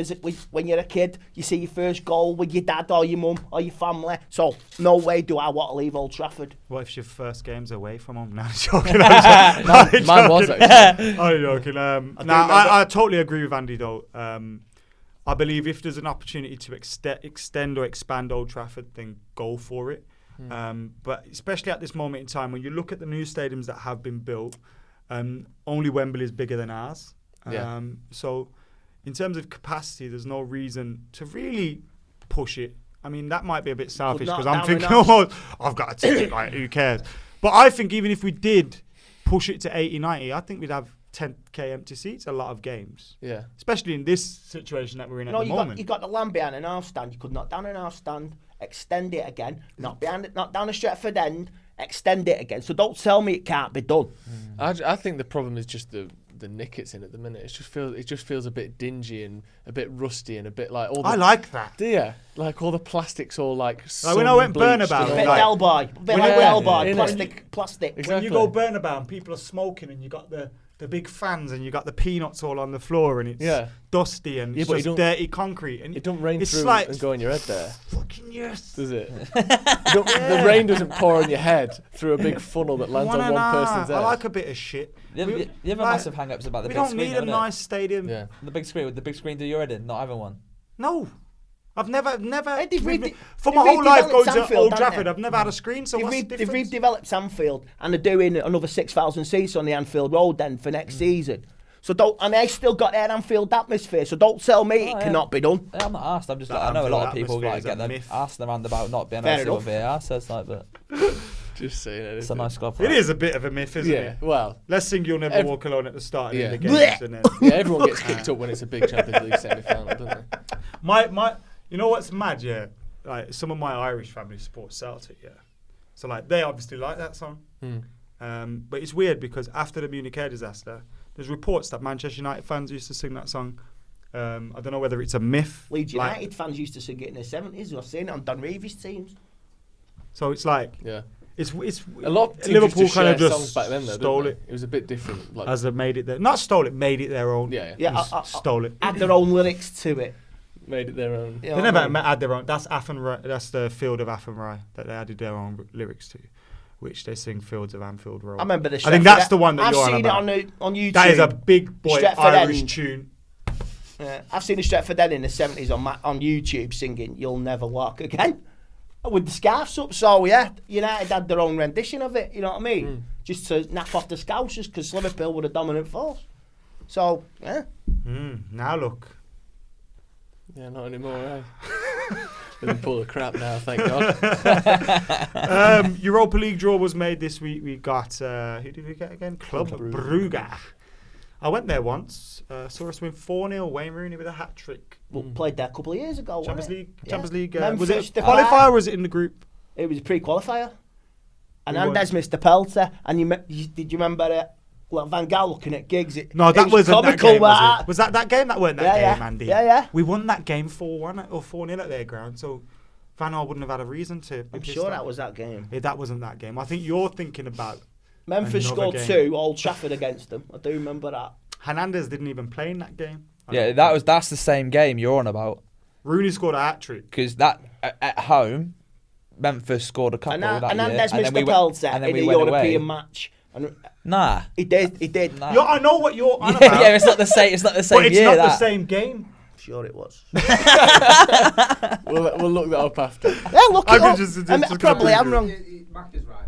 when you're a kid, you see your first goal with your dad or your mum or your family. So no way do I want to leave Old Trafford. What if your first game's away from home? No, I'm joking. I'm Mine was actually. I'm joking. I totally agree with Andy though. I believe if there's an opportunity to extend or expand Old Trafford, then go for it. But especially at this moment in time, when you look at the new stadiums that have been built, only Wembley is bigger than ours. Yeah. So in terms of capacity, there's no reason to really push it. I mean, that might be a bit selfish not because I'm down thinking, enough. oh, I've got a ticket, like, who cares? But I think even if we did push it to 80, 90, I think we'd have 10k empty seats, a lot of games. Yeah. Especially in this situation that we're in at the moment. You got the land behind an half stand. You could knock down an half stand, extend it again, knock down the Stretford end, extend it again. So don't tell me it can't be done. I think the problem is just the nick it's in at the minute. It just feels a bit dingy and a bit rusty and a bit like all the, I like that. yeah, like all the plastics all like when I went sun-bleached Burnabout, and Bit like- Del Boy, bit when like you- Del Boy, yeah. plastic. Exactly. When you go Burnabout and people are smoking and you got the big fans and you got the peanuts all on the floor and it's dusty and Yeah, it's but you just don't- dirty concrete. And it don't rain it's through like, and go in your head there, fucking yes. does it? The rain doesn't pour on your head through a big funnel that lands on one person's head. I like a bit of shit. You have like, massive hang-ups about the we big don't screen. need a though, innit? nice stadium. Yeah. The big screen, with the big screen do your head in, not having one. No. I've never they've for my whole life going to Anfield, Old haven't Trafford, they? I've never had a screen, so what's the They've difference? redeveloped Anfield and they're doing another 6,000 seats on the Anfield Road then for next season. So and they still got their Anfield atmosphere. So don't tell me it cannot be done. Yeah, I'm not asked. I'm just That like, I know a lot of Anfield people atmosphere like is get a their myth. asked around about not being Fair able to see what enough. VAR says, like, but Just saying it. it's a nice club. It is a bit of a myth, isn't Yeah. it? Well, Let's sing You'll Never Walk Alone at the start Yeah. of the games. And then yeah, everyone gets kicked up when it's a big Champions League semi-final, doesn't they? my you know what's mad, yeah? Like some of my Irish family support Celtic, yeah. So like they obviously like that song. But it's weird because after the Munich air disaster, there's reports that Manchester United fans used to sing that song. I don't know whether it's a myth. Leeds like- United fans used to sing it in the 70s. I've seen it on Don Reeves' teams. So it's like Yeah. it's A lot of teams Liverpool used to kind of share just songs back then, though, stole didn't it they? It was a bit different. Like, as they made it their not stole it, made it their own. yeah. Yeah, Just stole it. add their own lyrics to it. Made it their own. You know They what never I mean? had their own. That's Athenry. That's the Field of Athenry that they added their own lyrics to, which they sing Fields of Anfield Road. I remember the. I think that's the one that I've you're seen on about. it on YouTube. That is a big boy Stretford Irish End. tune. I've seen the Stretford End in the 70s on YouTube singing "You'll Never Walk Again" with the scarves up. So yeah, United had their own rendition of it. You know what I mean? Just to nap off the Scousers because Liverpool were the dominant force. So yeah, Now look. Yeah, not anymore, eh? Liverpool are crap now, thank God. Europa League draw was made this week. We got who did we get again? Club Brugge. I went there once. Saw us win 4-0. Wayne Rooney with a hat trick. we played there a couple of years ago. Champions wasn't it? League. Champions Yeah. League. Memphis, Was it the qualifier Fire. or was it in the group? It was a pre-qualifier. Hernandez missed a pelter, and did you remember Van Gaal looking at gigs? No, that wasn't that game, was it? Was that game? That weren't that game, yeah. Andy. Yeah. We won that game 4-1 or 4-0 at their ground, so Van Gaal wouldn't have had a reason to. I'm sure that was that game. That wasn't that game. I think you're thinking about. Memphis scored game. 2, Old Trafford against them. I do remember that. Hernandez didn't even play in that game. That's the same game you're on about. Rooney scored a hat-trick. Because that at home, Memphis scored a couple that year. Hernandez missed a pelter in a European match. Nah. He did. Nah. I know what you're on about. Yeah, it's not the same. It's not the same but it's year. not the same game. Sure it was. We'll look that up after. Yeah, look it up. Probably I'm wrong. Mac is right.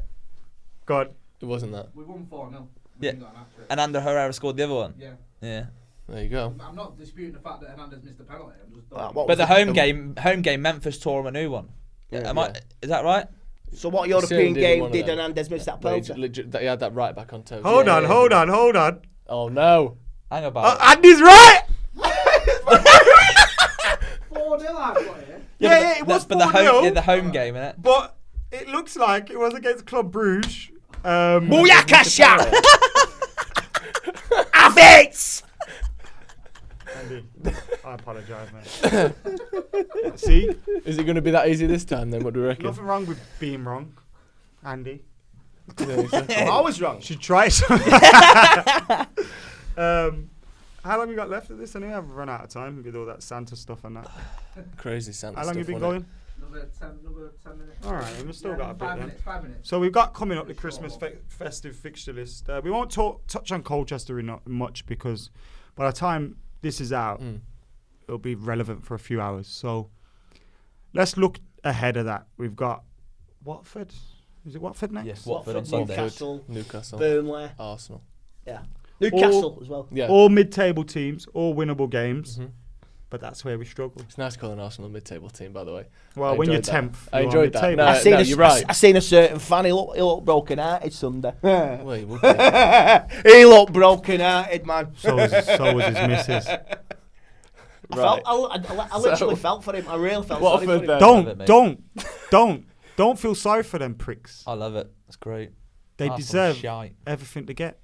God. It wasn't that. We won 4-0. Yeah. And Ander Herrera scored the other one. Yeah. There you go. I'm not disputing the fact that Hernandez missed the penalty. I'm just but the home game, Memphis tore him a new one. Is that right? So what European game did Hernandez miss that penalty? He had that right back on toes. Hold on. Oh no. Hang about. Andy's right. 4-0 I've got here. Yeah, it was 4-0. The home game, innit? But it looks like it was against Club Bruges. Booyakasha! Avits! Andy, I apologise, mate. See? Is it going to be that easy this time then? What do we reckon? Nothing wrong with being wrong, Andy. I was wrong. Should try it. How long you got left of this anyway? I've run out of time with all that Santa stuff and that. Crazy Santa How long stuff, you been going? Another 10 minutes. All right, we've still got a bit then. 5 minutes. So we've got coming up the Christmas festive fixture list. We won't touch on Colchester much because by the time this is out, it'll be relevant for a few hours. So let's look ahead of that. We've got Watford. Is it Watford next? Yes, Watford on Sunday. Newcastle, Burnley, Arsenal. Yeah, Newcastle as well. Yeah, all mid-table teams, all winnable games. But that's where we struggle. It's nice calling Arsenal a mid-table team, by the way. Well, when you're 10th, I enjoyed that. No, you're right. I seen a certain fan. He looked broken-hearted Sunday. Well, he would be. He looked broken-hearted, man. So was his missus. I literally felt for him. I really felt sorry for him. Don't feel sorry for them pricks. I love it. It's great. They deserve everything to get.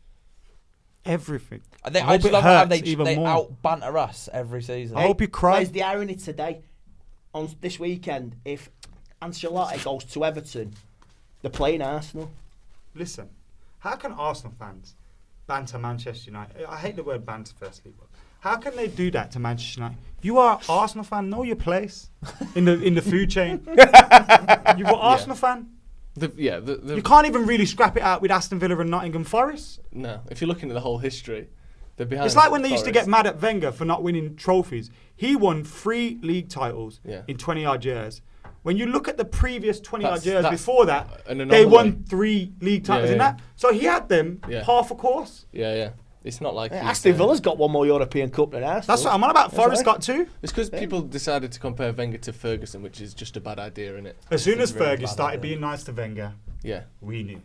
Everything. I just love how they out-banter us every season. I hope you cry. There's the irony today. On this weekend, if Ancelotti goes to Everton, they're playing Arsenal. Listen, how can Arsenal fans banter Manchester United? I hate the word banter, firstly, but how can they do that to Manchester United? You are an Arsenal fan. Know your place in the food chain. You're an Arsenal fan. You can't even really scrap it out with Aston Villa and Nottingham Forest. No, if you're looking at the whole history, they're behind. It's like when they used to get mad at Wenger for not winning trophies. He won 3 league titles in 20-odd years. When you look at the previous 20-odd years before that, they won 3 league titles in that. So he had them half a course. Yeah. It's not like Aston Villa's got 1 more European Cup than Arsenal. That's what I'm on about. Forest got 2. It's because people decided to compare Wenger to Ferguson, which is just a bad idea, innit? As soon as Fergie started being nice to Wenger, we knew.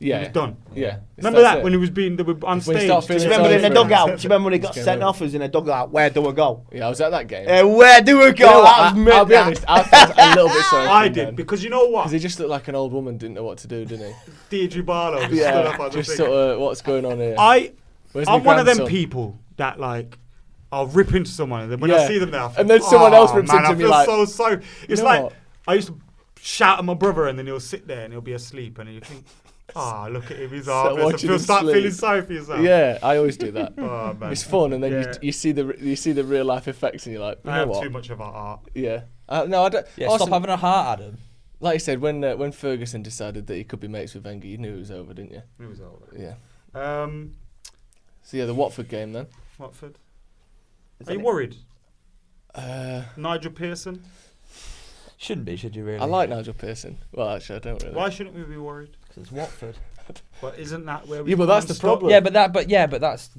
Yeah. It was done. Yeah. Remember that when he was on stage? Do you remember in the dugout? Do you remember when he got sent off? He was in a dugout. Where do we go? Yeah, I was at that game. Where do we go? I'll be honest, I felt a little bit sorry for him. I did, because you know what? Because he just looked like an old woman, didn't know what to do, didn't he? Deirdre Barlow just stood up on the just thing. sort of, what's going on here? I'm one of them people that I'll rip into someone and then when I see them there, I think, and then someone else rips into me I feel so sorry. It's like I used to shout at my brother and then he'll sit there and he'll be asleep and then you think, look at him, he's arm. Start feeling sorry for yourself. Yeah, I always do that. Man. It's fun, and then you see the real life effects, and you're like, you know what? Too much of our art. Yeah. No, I don't. Yeah, stop having a heart, Adam. Like you said, when Ferguson decided that he could be mates with Wenger, you knew it was over, didn't you? It was over. Yeah. So the Watford game then. Watford. Are you worried? Nigel Pearson. Shouldn't be, should you really? I like Nigel Pearson. Well, actually, I don't really. Why shouldn't we be worried? Because it's Watford. But isn't that where we? Yeah, but that's the problem. Yeah, but that's.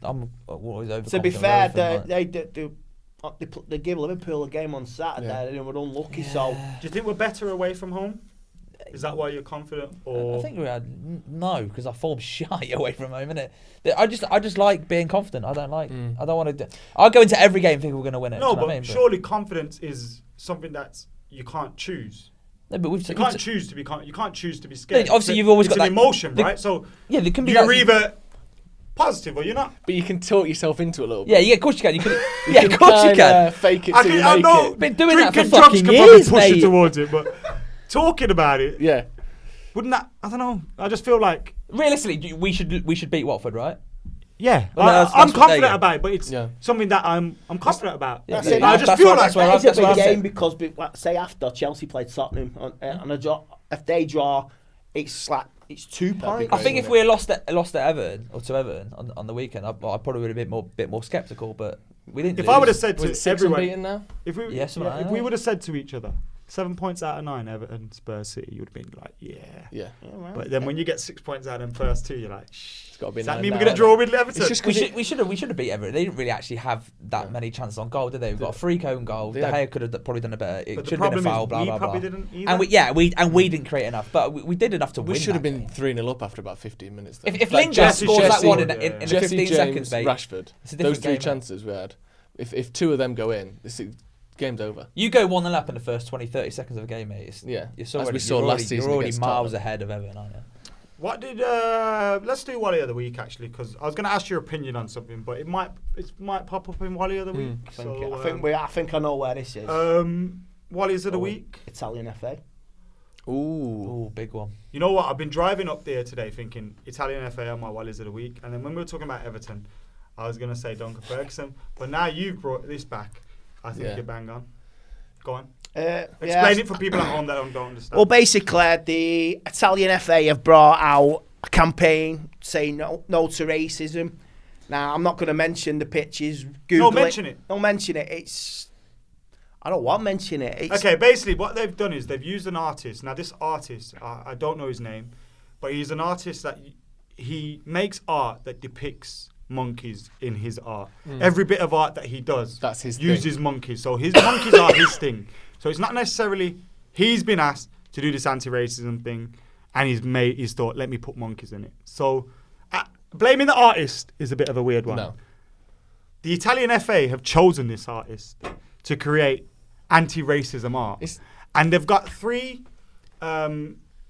I'm always over. To be fair, they gave Liverpool a game on Saturday and they were unlucky. So, do you think we're better away from home? Is that why you're confident? Or I think we had because our form's shy away from home, innit? I just like being confident. I don't like. I don't want to. I'll go into every game thinking we're going to win it. No, but surely confidence is something that you can't choose. No, but You can't choose to be. You can't choose to be scared. Obviously, you've always it's got an that emotion, right? So yeah, there can be you're either positive or you're not. But you can talk yourself into it a little bit. Yeah, of course you can. You can yeah, of course you can. Fake it till you I make know. it. Been doing that for Drinking drugs fucking can probably years, push you mate. towards it, but talking about it, Yeah. wouldn't that? I don't know. I just feel like Realistically, we should beat Watford, right? yeah, Well, that's I'm what they confident get. about it, but it's something that I'm confident about. Yeah, That's it. I just feel like that's where That is a I'm big saying. game because, say, after Chelsea played Tottenham on a draw, if they draw, it's like it's 2 points. I think if we had lost at Everton or to Everton on the weekend, I probably would have been bit more sceptical. But we didn't. If lose. I would have said Was it to 6 everyone, unbeaten now? if we Yeah, something like if that. we would have said to each other, 7 points out of 9, Everton, Spurs, City, you would have been like, yeah. Yeah. But then when you get 6 points out of them first two, you're like, It's got to be does that 9 mean we're now, going to draw with hasn't it? Everton? It's just We should have beat Everton. They didn't really actually have that many chances on goal, did they? We've got a free cone goal. They De had- Gea could have probably done a better. It But the should have been a problem foul. is Blah we blah blah. probably didn't either. And we didn't create enough, but we did enough to win. We should have that been game. 3-0 up after about 15 minutes. Though. If Like Lingard Jesse- scores that Jesse- one in the Jesse 15 James, seconds, mate, Rashford, it's a different those 3 game, chances we had. If 2 of them go in, this game's over. You go 1-0 up in the first 20-30 seconds of a game, mate. Yeah. You're As we saw last season You're already against miles Tottenham. ahead of Everton, aren't you? What did let's do Wally of the week actually, because I was going to ask your opinion on something, but it might pop up in Wally of the week. I think I know where this is. Wally's of the week. Italian FA. Ooh. Ooh, big one. You know what? I've been driving up there today thinking Italian FA on my Wally's of the week, and then when we were talking about Everton, I was going to say Duncan Ferguson, but now you've brought this back. I think you're bang on. Go on. Explain it for people at home that don't understand. Well, basically, the Italian FA have brought out a campaign saying no to racism. Now, I'm not going to mention the pictures. Google mention it. Don't mention it. I don't want to mention it. Okay, basically what they've done is they've used an artist. Now, this artist, I don't know his name, but he's an artist that he makes art that depicts monkeys in his art. Every bit of art that he does That's his uses thing. monkeys. So his monkeys are his thing. So it's not necessarily he's been asked to do this anti-racism thing, and he's thought, let me put monkeys in it. So blaming the artist is a bit of a weird one. No. The Italian FA have chosen this artist to create anti-racism art, and they've got 3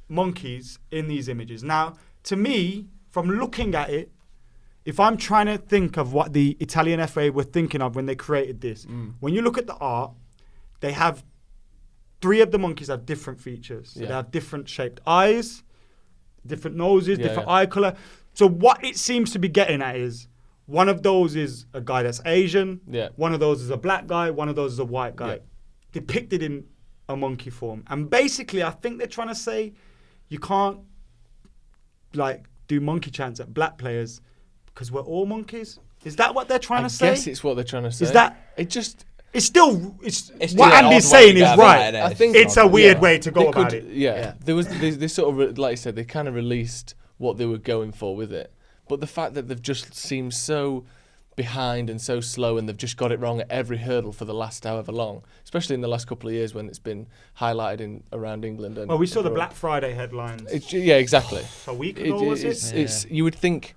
monkeys in these images. Now, to me, from looking at it, if I'm trying to think of what the Italian FA were thinking of when they created this, when you look at the art, they have 3 of the monkeys have different features. So they have different shaped eyes, different noses, different eye color. So what it seems to be getting at is one of those is a guy that's Asian, one of those is a black guy, one of those is a white guy, depicted in a monkey form. And basically, I think they're trying to say you can't do monkey chants at black players because we're all monkeys. Is that what they're trying to say? I guess it's what they're trying to say. Is that It's still It's what still an Andy's odd way saying to go is about right. it, I think It's a weird way to go about it. Yeah. There was they sort of like you said, they kind of released what they were going for with it, but the fact that they've just seemed so behind and so slow, and they've just got it wrong at every hurdle for the last however long, especially in the last couple of years when it's been highlighted around England. And Well, we saw the abroad. Black Friday headlines Exactly. a week ago, was it? It's you would think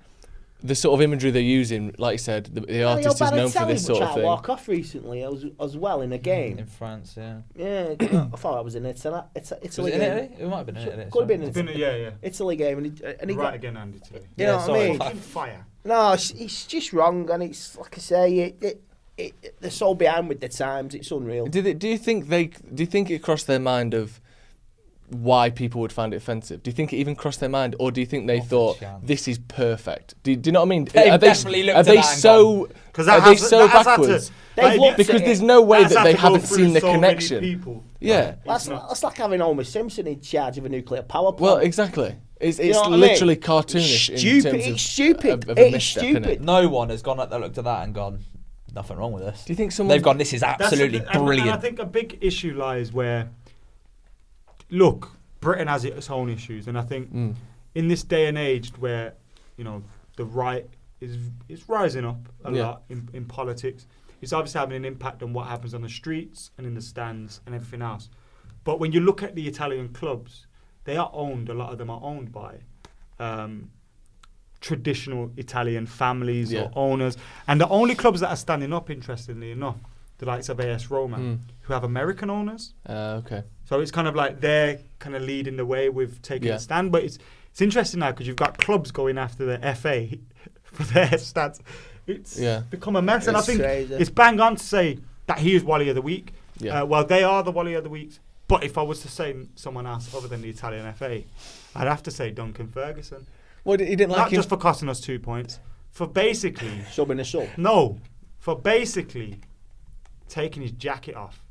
the sort of imagery they're using, like you said, the artist is known for this sort of thing. walk off recently as well in a game. In France, yeah. Yeah, I thought that was in Italy. Was it in Italy? It might have been in Italy. Could have been in It's been, yeah. Italy game, and he Right got, again, Andy. Today. you know what I mean? Fucking fire. No, it's just wrong, and it's like I say, they're so behind with the times. It's unreal. Do you think it crossed their mind of why people would find it offensive? Do you think it even crossed their mind, or do you think they thought this is perfect? Do you know what I mean? They've definitely looked are at they that and so? Because Are they so backwards? Because there's no way that they haven't seen the connection. People. Yeah. That's like having Homer Simpson in charge of a nuclear power plant. Well, exactly. It's know what I literally mean? cartoonish in Stupid. terms of It's stupid. of a It's misstep, stupid. innit? No one has gone up there, looked at that and gone, nothing wrong with this. Do you think someone? They've gone, this is absolutely brilliant. And I think a big issue lies where, look, Britain has its own issues, and I think in this day and age where, the right is rising up a lot in politics, it's obviously having an impact on what happens on the streets and in the stands and everything else. But when you look at the Italian clubs, a lot of them are owned by traditional Italian families or owners. And the only clubs that are standing up, interestingly enough, the likes of AS Roma, who have American owners. Okay. So it's kind of like they're kind of leading the way with taking a stand. But it's interesting now because you've got clubs going after the FA for their stats. It's become a mess. And I think it's bang on to say that he is Wally of the Week. Yeah. Well, they are the Wally of the Week. But if I was to say someone else other than the Italian FA, I'd have to say Duncan Ferguson. Well, he didn't like Not him. just for costing us 2 points. For basically... Subbing a sub. No. For basically taking his jacket off.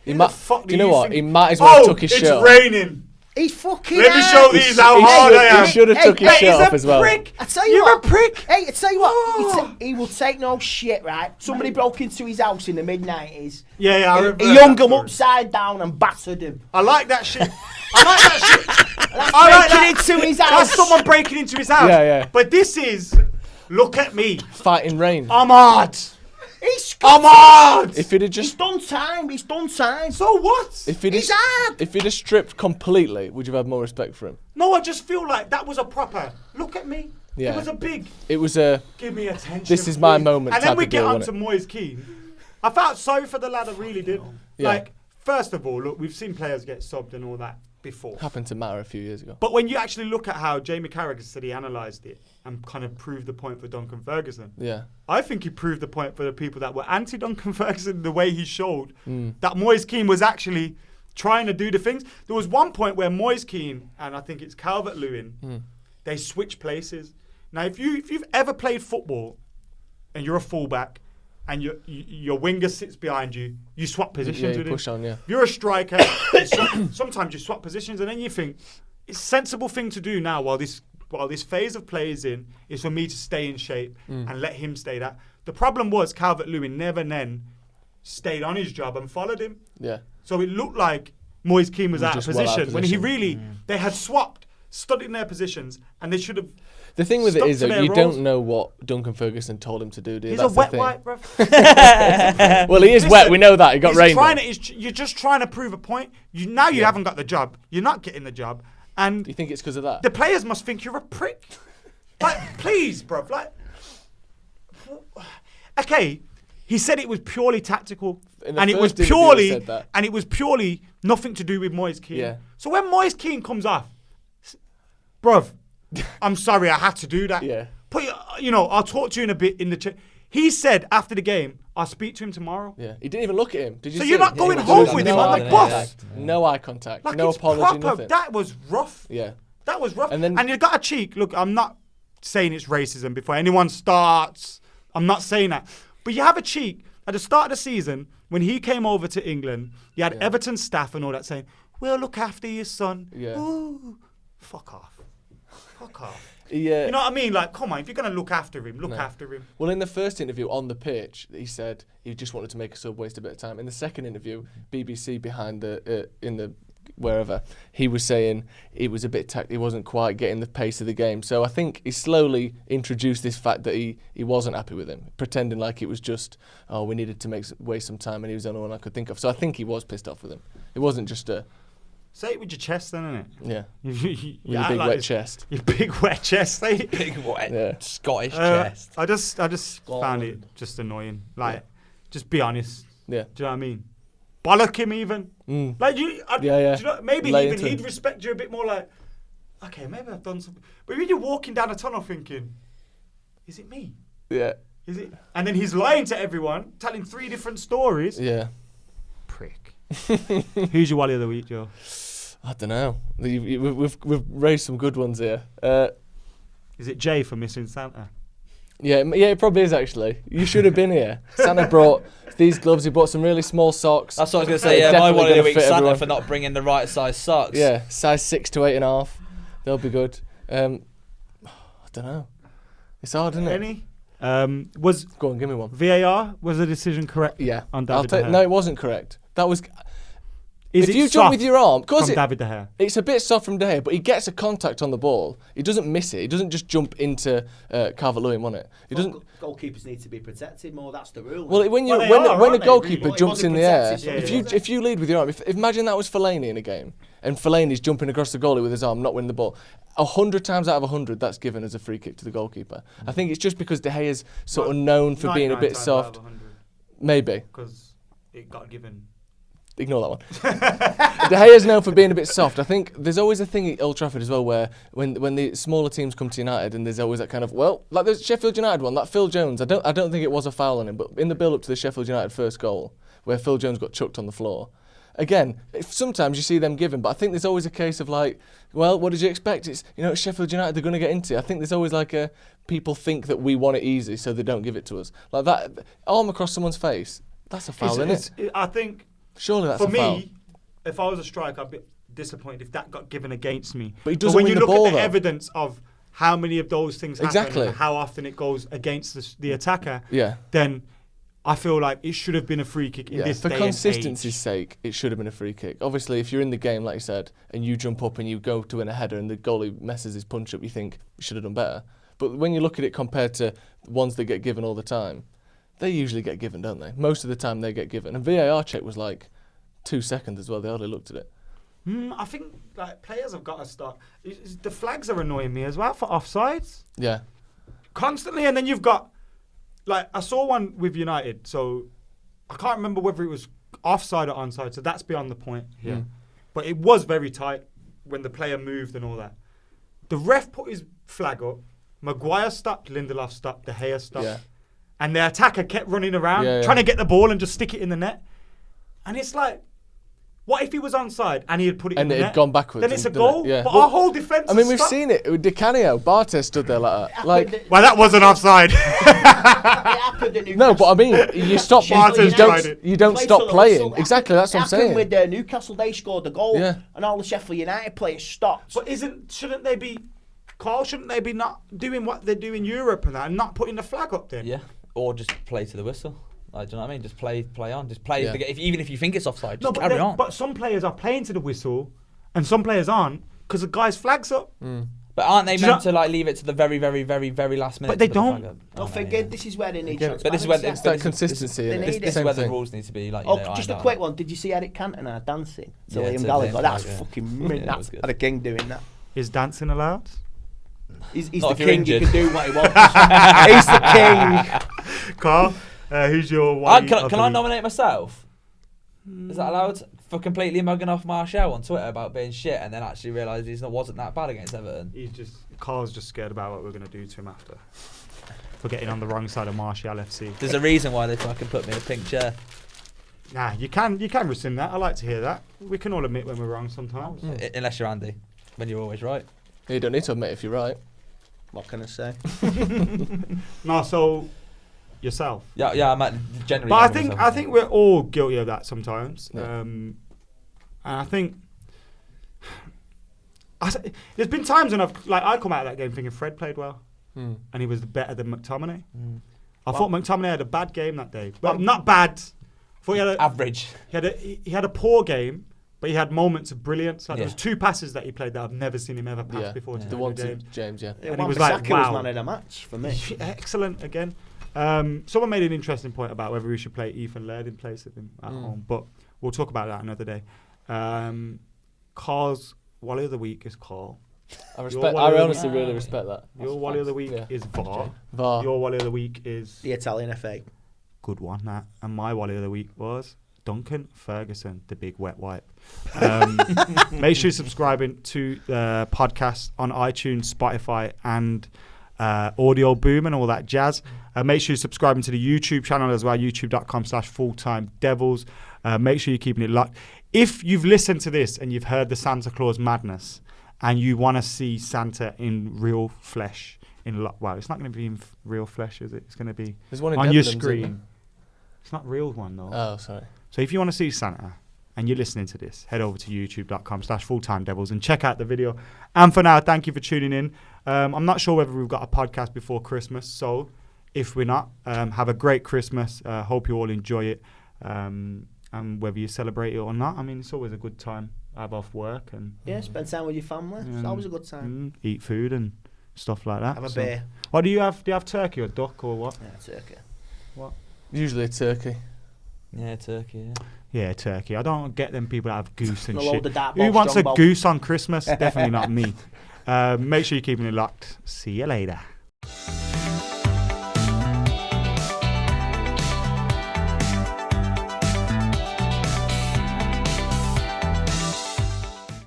Do you know what? He might as well have took his shirt off. It's raining. He's fucking Let me show these how hard I am. He should have took his shirt off as well. Prick. I tell you You're what. a prick. Hey, I tell you what. He will take no shit, right? Somebody broke into his house in the mid-90s. Yeah, I remember. He hung him upside down and battered him. I like that shit. I like that shit. That's I like breaking that. into his house. That's someone breaking into his house. Yeah. But this is, look at me. Fighting rain. I'm hard. He's I'm hard. If he'd have He's just... done time. He's done time. So what? He's hard. If he'd have stripped completely, would you have had more respect for him? No, I just feel like that was a proper, look at me. Yeah. It was a big, It was a... give me attention. This is my please. moment And then type we of get deal, on wasn't to Moyes Keane. I felt sorry for the lad, I really did. Yeah. Like, first of all, look, we've seen players get subbed and all that before. Happened to matter a few years ago. But when you actually look at how Jamie Carragher said he analysed it and kind of proved the point for Duncan Ferguson, Yeah. I think he proved the point for the people that were anti-Duncan Ferguson the way he showed that Moyes Keane was actually trying to do the things. There was one point where Moyes Keane and I think it's Calvert-Lewin, they switch places. Now, if you've ever played football and you're a fullback and your winger sits behind you, you swap positions with him. Push on, yeah. If you're a striker, sometimes you swap positions and then you think, it's a sensible thing to do now while this phase of play is in, is for me to stay in shape and let him stay that. The problem was Calvert-Lewin never then stayed on his job and followed him. Yeah. So it looked like Moyes Keane was out of just well position out of when he position. really, they had swapped, studied in their positions and they should have. The thing with it stuck is, to though, their you roles. don't know what Duncan Ferguson told him to do, do you? He's That's a the wet thing. wipe, bruv. Well, he is wet. We know that. He got rained on. You're just trying to prove a point. You haven't got the job. You're not getting the job. And Do you think it's because of that? the players must think you're a prick. Like, please, bruv. Like, okay, he said it was purely tactical, In the and it was first interview he said that. purely nothing to do with Moyes Keane. Yeah. So when Moyes Keane comes off, bruv, I'm sorry, I had to do that. Yeah. But I'll talk to you in a bit in the chat. He said after the game, I'll speak to him tomorrow. Yeah. He didn't even look at him. Did you So see you're not him? going He home was with no him on eye the bus? contact. No eye contact. Like, No it's apology. proper. Nothing. That was rough. Yeah. That was rough. And then- you got a cheek. Look, I'm not saying it's racism before anyone starts. I'm not saying that. But you have a cheek. At the start of the season, when he came over to England, you had Everton staff and all that saying, we'll look after your son. Yeah. Ooh. Fuck off. Fuck off. Yeah. You know what I mean? Like, come on, if you're going to look after him, look after him. Well, in the first interview on the pitch, he said he just wanted to make a sub, waste a bit of time. In the second interview, BBC behind in the wherever, he was saying it was a bit he wasn't quite getting the pace of the game. So I think he slowly introduced this fact that he wasn't happy with him, pretending like it was just, we needed to waste some time and he was the only one I could think of. So I think he was pissed off with him. It wasn't just a... Say it with your chest then, innit? Yeah. You With a act big like wet this- chest. Your big wet chest, say it. Big wet Yeah. Scottish chest. I just found it just annoying. Like, just be honest. Yeah. Do you know what I mean? Bollock him even. Like Yeah. Do you know, maybe Lay even into he'd him. respect you a bit more. Like, okay, maybe I've done something. But when you're walking down a tunnel thinking, is it me? Yeah. Is it? And then he's lying to everyone, telling 3 different stories. Yeah. Prick. Who's your Wally of the week, Joe? I don't know. We've raised some good ones here. Is it Jay for missing Santa? Yeah, it probably is actually. You should have been here. Santa brought these gloves. He brought some really small socks. That's what I was going to say. They're Yeah, my definitely one of the gonna week fit Santa everyone. for not bringing the right size socks. Yeah, size 6 to 8.5. They'll be good. I don't know. It's hard, isn't it? Any? Was Go on, give me one. VAR, was the decision correct? Yeah. On David De Gea? No, it wasn't correct. That was... Is if it you soft jump with your arm... from Cause David De Gea? it's a bit soft from De Gea, but he gets a contact on the ball. He doesn't miss it. He doesn't just jump into Calvert-Lewin, won't it? He doesn't... Goalkeepers need to be protected more. That's the rule. Well, when Well, they when are, a aren't they, goalkeeper really? He jumps in wasn't the air, protected, if you lead with your arm, imagine that was Fellaini in a game, and Fellaini's jumping across the goalie with his arm, not winning the ball. 100 times out of 100, that's given as a free kick to the goalkeeper. I think it's just because De Gea's sort of known for being a 99 bit times out soft. of 100. Maybe. Because it got given. Ignore that one. De Gea's known for being a bit soft. I think there's always a thing at Old Trafford as well where when the smaller teams come to United and there's always that kind of, like the Sheffield United one, that Phil Jones, I don't think it was a foul on him, but in the build-up to the Sheffield United first goal, where Phil Jones got chucked on the floor, again, sometimes you see them given, but I think there's always a case of like, well, what did you expect? It's, it's Sheffield United, they're going to get into it. I think there's always like people think that we want it easy, so they don't give it to us. Like that, arm across someone's face, that's a foul, isn't it? I think... Surely that's for a foul. me, if I was a striker, I'd be disappointed if that got given against me. But he doesn't when win you the look ball, at the though. evidence of how many of those things happen Exactly. and how often it goes against the attacker, Yeah. then I feel like it should have been a free kick in this for day consistency's and age. sake, it should have been a free kick. Obviously, if you're in the game, like you said, and you jump up and you go to win a header and the goalie messes his punch up, you think you should have done better. But when you look at it compared to ones that get given all the time, they usually get given, don't they? Most of the time they get given. And VAR check was like 2 seconds as well. They hardly looked at it. I think like players have got to start. The flags are annoying me as well for offsides. Yeah. Constantly, and then you've got like I saw one with United, so I can't remember whether it was offside or onside, so that's beyond the point here. But it was very tight when the player moved and all that. The ref put his flag up, Maguire stopped, Lindelof stopped, De Gea stopped, and the attacker kept running around trying to get the ball and just stick it in the net. And it's like, what if he was onside and he had put it in the net? And it had gone backwards. Then it's a didn't it? goal. Yeah. But our whole defence. I mean, we've seen it with Di Canio. Bartes stood there like that. Like, well, that wasn't offside. It happened at no, but I mean, you stop. Bartes tried it. You don't Play stop till the playing. whistle. Exactly, that's what I'm saying. Happened with Newcastle, they scored the goal, and all the Sheffield United players stopped. But shouldn't they be, Carl? Shouldn't they be not doing what they do in Europe and that, and not putting the flag up then? Yeah, or just play to the whistle. Like, do you know what I mean? Just play on. Just play. Yeah. Even if you think it's offside, No, just but carry on. But some players are playing to the whistle, and some players aren't because the guy's flag's up. But aren't they meant to like leave it to the very, very, very, very last minute? But they to put the don't. flag up? Don't forget, this is where they need But this is where It's that consistency. They innit? need It's it. the this is same where the thing. rules need to be like. Just a quick one. Did you see Eric Cantona dancing to Yeah, Liam to Gallagher? Liam That's Gallagher. fucking mint. Yeah, it was good. That's a king doing that. Is dancing allowed? He's Not the if you're king. You injured. can do what he wants. He's the king. Carl, who's your Wally Can of the I week? nominate myself? Is that allowed? For completely mugging off Martial on Twitter about being shit, and then actually realised he wasn't that bad against Everton. Carl's just scared about what we're going to do to him after. For getting on the wrong side of Martial FC. There's a reason why they fucking put me in a pink chair. Nah, you can rescind that. I like to hear that. We can all admit when we're wrong sometimes. Unless you're Andy, when you're always right. You don't need to admit if you're right. What can I say? No, so yourself. Yeah, I'm generally. But I think we're all guilty of that sometimes. Yeah. And I think there's been times when I come out of that game thinking Fred played well, and he was better than McTominay. I thought McTominay had a bad game that day. Well, not bad. I thought he had average. He had a poor game, but he had moments of brilliance. Like, Yeah. There was 2 passes that he played that I've never seen him ever pass before. To The one to James. James, yeah. And he was like, Wan-Bissaka wow. was man of the match for me. Excellent again. Someone made an interesting point about whether we should play Ethan Laird in place of him at home, but we'll talk about that another day. Carl's Wally of the Week is Carl. I Wally honestly really respect that. Your Wally of the Week Yeah. is VAR. VAR. Your Wally of the Week is The Italian FA. good one, that. And my Wally of the Week was Duncan Ferguson, the big wet wipe. Make sure you're subscribing to the podcast on iTunes, Spotify, and Audio Boom and all that jazz. Make sure you're subscribing to the YouTube channel as well, youtube.com/FullTimeDEVILS. Make sure you're keeping it locked. If you've listened to this and you've heard the Santa Claus madness and you want to see Santa in real flesh, well, it's not going to be in real flesh, is it? It's going to be There's one in on your Debenhams, isn't screen. It's not real one, though. Oh, sorry. So if you want to see Santa and you're listening to this, head over to youtube.com/FullTimeDEVILS and check out the video. And for now, thank you for tuning in. I'm not sure whether we've got a podcast before Christmas, so if we're not, have a great Christmas. Hope you all enjoy it. And whether you celebrate it or not, I mean, it's always a good time. Have off work and Spend time with your family. It's always a good time. Eat food and stuff like that. Have a beer. What do you have? Do you have turkey or duck or what? Yeah, turkey. Usually a turkey. Yeah, turkey. Yeah, turkey. I don't get them people that have goose and A load shit. of dark Who balls, wants a strong ball. goose on Christmas? Definitely not me. Make sure you're keeping it locked. See you later.